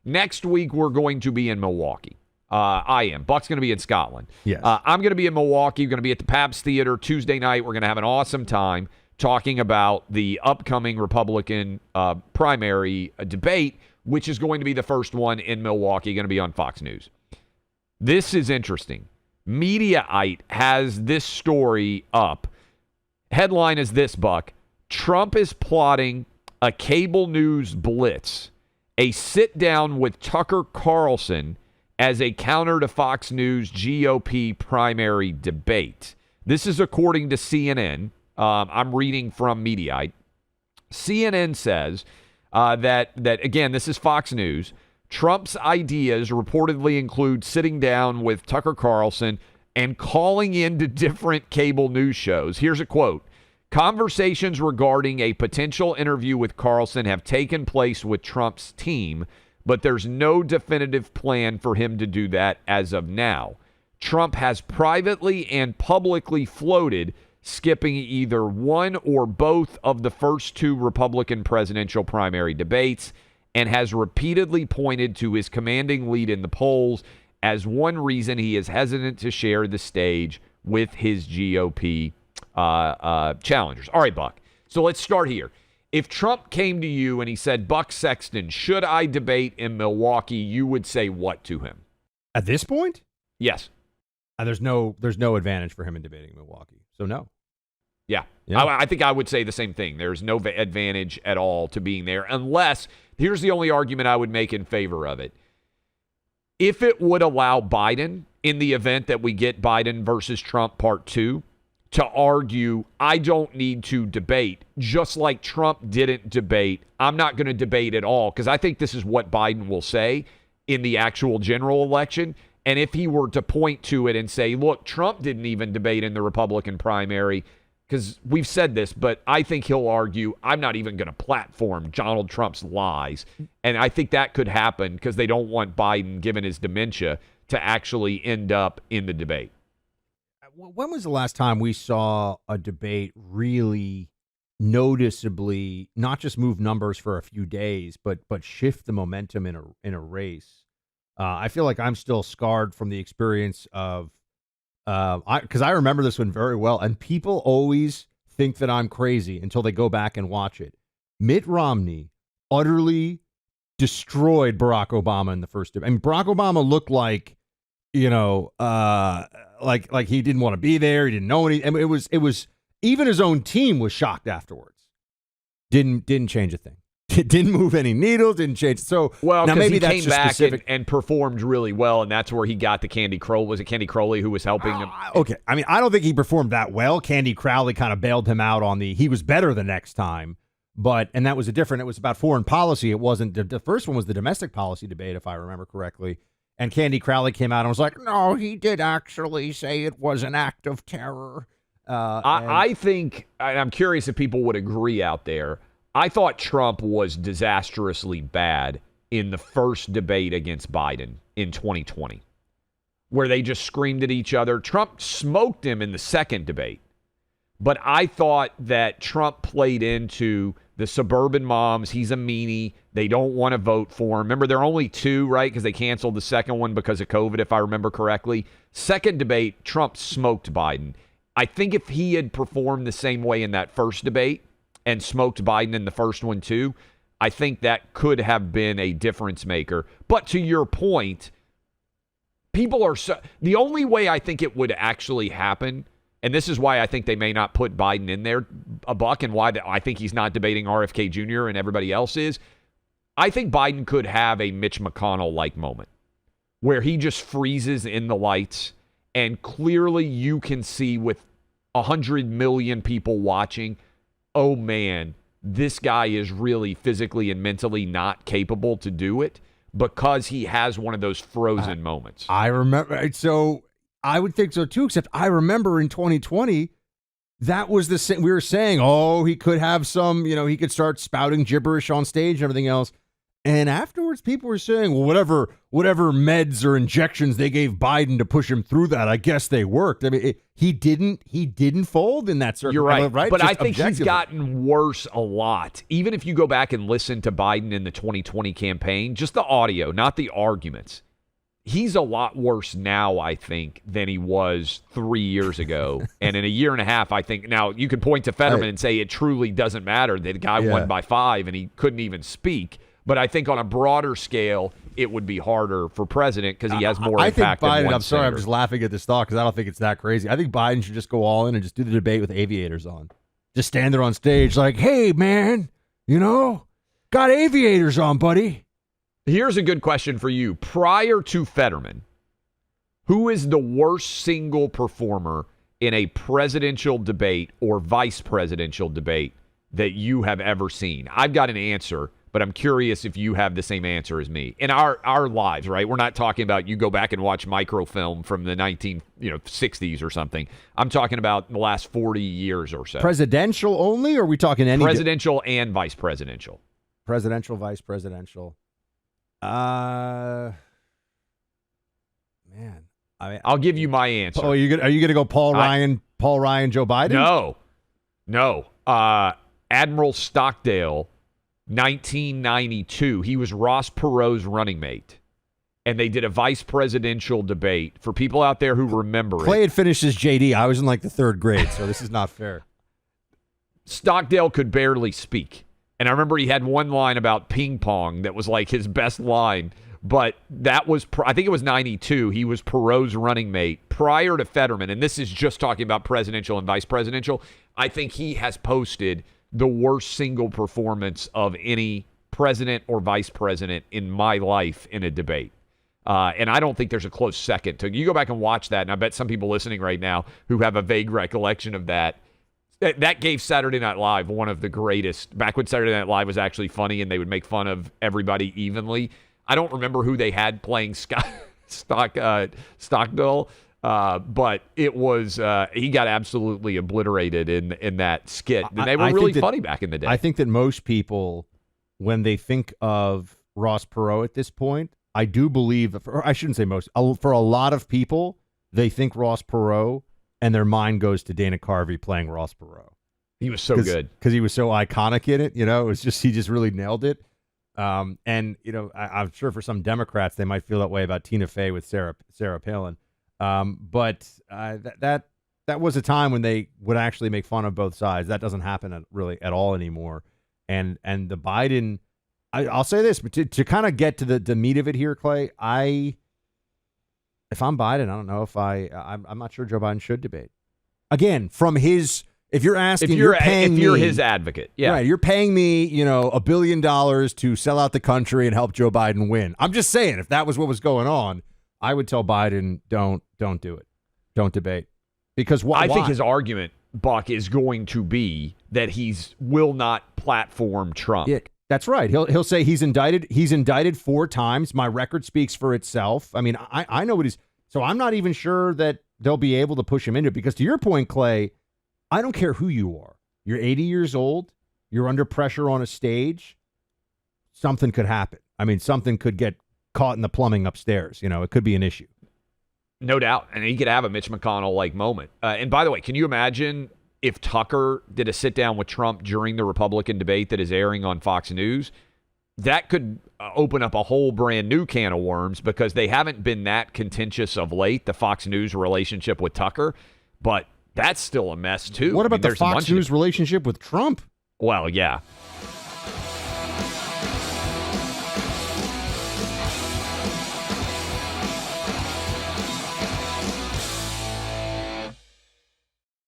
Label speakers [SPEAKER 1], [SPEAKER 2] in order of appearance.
[SPEAKER 1] Next week, we're going to be in Milwaukee. I am. Buck's going to be in Scotland.
[SPEAKER 2] Yes.
[SPEAKER 1] I'm going to be in Milwaukee. We're going to be at the Pabst Theater Tuesday night. We're going to have an awesome time talking about the upcoming Republican primary debate, which is going to be the first one in Milwaukee, going to be on Fox News. This is interesting. Mediaite has this story up. Headline is this, Buck. Trump is plotting a cable news blitz, a sit-down with Tucker Carlson as a counter to Fox News GOP primary debate. This is according to CNN. I'm reading from Mediaite. CNN says that again, this is Fox News. Trump's ideas reportedly include sitting down with Tucker Carlson and calling into different cable news shows. Here's a quote. Conversations regarding a potential interview with Carlson have taken place with Trump's team, but there's no definitive plan for him to do that as of now. Trump has privately and publicly floated skipping either one or both of the first two Republican presidential primary debates and has repeatedly pointed to his commanding lead in the polls as one reason he is hesitant to share the stage with his GOP challengers. All right, Buck. So let's start here. If Trump came to you and he said, Buck Sexton, should I debate in Milwaukee, you would say what to him?
[SPEAKER 2] At this point?
[SPEAKER 1] Yes.
[SPEAKER 2] There's no advantage for him in debating Milwaukee. So no.
[SPEAKER 1] Yeah. I think I would say the same thing. There's no advantage at all to being there unless, here's the only argument I would make in favor of it. If it would allow Biden, in the event that we get Biden versus Trump part 2, to argue, I don't need to debate, just like Trump didn't debate. I'm not going to debate at all, because I think this is what Biden will say in the actual general election. And if he were to point to it and say, look, Trump didn't even debate in the Republican primary, because we've said this, but I think he'll argue, I'm not even going to platform Donald Trump's lies. And I think that could happen because they don't want Biden, given his dementia, to actually end up in the debate.
[SPEAKER 2] When was the last time we saw a debate really noticeably not just move numbers for a few days, but shift the momentum in a race? I feel like I'm still scarred from the experience of because I remember this one very well, and people always think that I'm crazy until they go back and watch it. Mitt Romney utterly destroyed Barack Obama in the first debate. I mean, Barack Obama looked like, like he didn't want to be there. He didn't know any. I mean, it was even his own team was shocked afterwards. Didn't change a thing. It didn't move any needles. Didn't change. So
[SPEAKER 1] well,
[SPEAKER 2] now maybe
[SPEAKER 1] he
[SPEAKER 2] that's
[SPEAKER 1] came
[SPEAKER 2] just
[SPEAKER 1] back
[SPEAKER 2] specific
[SPEAKER 1] and performed really well, and that's where he got the Candy Crowley. Was it Candy Crowley who was helping him?
[SPEAKER 2] Okay, I mean, I don't think he performed that well. Candy Crowley kind of bailed him out on he was better the next time, and that was it was about foreign policy. It wasn't the first one was the domestic policy debate, if I remember correctly. And Candy Crowley came out and was like, no, he did actually say it was an act of terror.
[SPEAKER 1] I think, and I'm curious if people would agree out there, I thought Trump was disastrously bad in the first debate against Biden in 2020, where they just screamed at each other. Trump smoked him in the second debate. But I thought that Trump played into the suburban moms. He's a meanie. They don't want to vote for him. Remember, there are only two, right? Because they canceled the second one because of COVID, if I remember correctly. Second debate, Trump smoked Biden. I think if he had performed the same way in that first debate and smoked Biden in the first one too, I think that could have been a difference maker. But to your point, people are the only way I think it would actually happen, and this is why I think they may not put Biden in there, a Buck, and why I think he's not debating RFK Jr. and everybody else is, I think Biden could have a Mitch McConnell-like moment where he just freezes in the lights, and clearly you can see with 100 million people watching, oh man, this guy is really physically and mentally not capable to do it because he has one of those frozen moments.
[SPEAKER 2] I remember. So I would think so too, except I remember in 2020, that was the same. We were saying, oh, he could have some, he could start spouting gibberish on stage and everything else. And afterwards, people were saying, well, whatever meds or injections they gave Biden to push him through that, I guess they worked. I mean, he didn't fold in that circumstance.
[SPEAKER 1] You're right. But
[SPEAKER 2] Just
[SPEAKER 1] I think he's gotten worse a lot. Even if you go back and listen to Biden in the 2020 campaign, just the audio, not the arguments. He's a lot worse now, I think, than he was 3 years ago. And in a year and a half, I think, now you could point to Fetterman and say it truly doesn't matter that the guy won by 5 and he couldn't even speak. But I think on a broader scale, it would be harder for president because he has more impact
[SPEAKER 2] than
[SPEAKER 1] one
[SPEAKER 2] I'm sorry,
[SPEAKER 1] senator.
[SPEAKER 2] I'm just laughing at this thought because I don't think it's that crazy. I think Biden should just go all in and just do the debate with aviators on. Just stand there on stage like, hey, man, got aviators on, buddy.
[SPEAKER 1] Here's a good question for you. Prior to Fetterman, who is the worst single performer in a presidential debate or vice presidential debate that you have ever seen? I've got an answer, but I'm curious if you have the same answer as me. In our lives, right? We're not talking about you go back and watch microfilm from the 60s or something. I'm talking about the last 40 years or so.
[SPEAKER 2] Presidential only, or are we talking any?
[SPEAKER 1] Presidential and vice presidential.
[SPEAKER 2] Presidential, vice presidential. Man.
[SPEAKER 1] I'll give you my answer.
[SPEAKER 2] Oh, are you going to go Paul Ryan, Joe Biden?
[SPEAKER 1] No. Admiral Stockdale, 1992. He was Ross Perot's running mate. And they did a vice presidential debate. For people out there who remember
[SPEAKER 2] Clay had finished his JD. I was in like the 3rd grade, so this is not fair.
[SPEAKER 1] Stockdale could barely speak. And I remember he had one line about ping pong that was like his best line. But that was, I think it was 92. He was Perot's running mate prior to Fetterman. And this is just talking about presidential and vice presidential. I think he has posted the worst single performance of any president or vice president in my life in a debate. And I don't think there's a close second to. You go back and watch that, and I bet some people listening right now who have a vague recollection of that. That gave Saturday Night Live one of the greatest. Back when Saturday Night Live was actually funny and they would make fun of everybody evenly. I don't remember who they had playing Stockdale, but it was he got absolutely obliterated in that skit. And they were really funny back in the day.
[SPEAKER 2] I think that most people, when they think of Ross Perot at this point, I do believe, or I shouldn't say most, for a lot of people, they think Ross Perot and their mind goes to Dana Carvey playing Ross Perot.
[SPEAKER 1] He was so good. Because
[SPEAKER 2] he was so iconic in it. It was just, he just really nailed it. And, I'm sure for some Democrats, they might feel that way about Tina Fey with Sarah Palin. But that was a time when they would actually make fun of both sides. That doesn't happen really at all anymore. And the Biden, I'll say this, but to kind of get to the meat of it here, Clay, if I'm Biden, I don't know if I'm not sure Joe Biden should debate. Again, from his, if you're asking,
[SPEAKER 1] if you're his advocate, yeah,
[SPEAKER 2] right, you're paying me, $1 billion to sell out the country and help Joe Biden win. I'm just saying, if that was what was going on, I would tell Biden, don't do it, don't debate, because why?
[SPEAKER 1] I think his argument, Buck, is going to be that will not platform Trump.
[SPEAKER 2] Yeah, that's right. He'll say he's indicted. He's indicted 4 times. My record speaks for itself. I mean, I know what he's. So I'm not even sure that they'll be able to push him into it because, to your point, Clay, I don't care who you are. You're 80 years old. You're under pressure on a stage. Something could happen. I mean, something could get caught in the plumbing upstairs. It could be an issue.
[SPEAKER 1] No doubt. And he could have a Mitch McConnell-like moment. And by the way, can you imagine if Tucker did a sit-down with Trump during the Republican debate that is airing on Fox News? That could open up a whole brand new can of worms because they haven't been that contentious of late, the Fox News relationship with Tucker. But that's still a mess, too.
[SPEAKER 2] What about the Fox News relationship with Trump?
[SPEAKER 1] Well, yeah.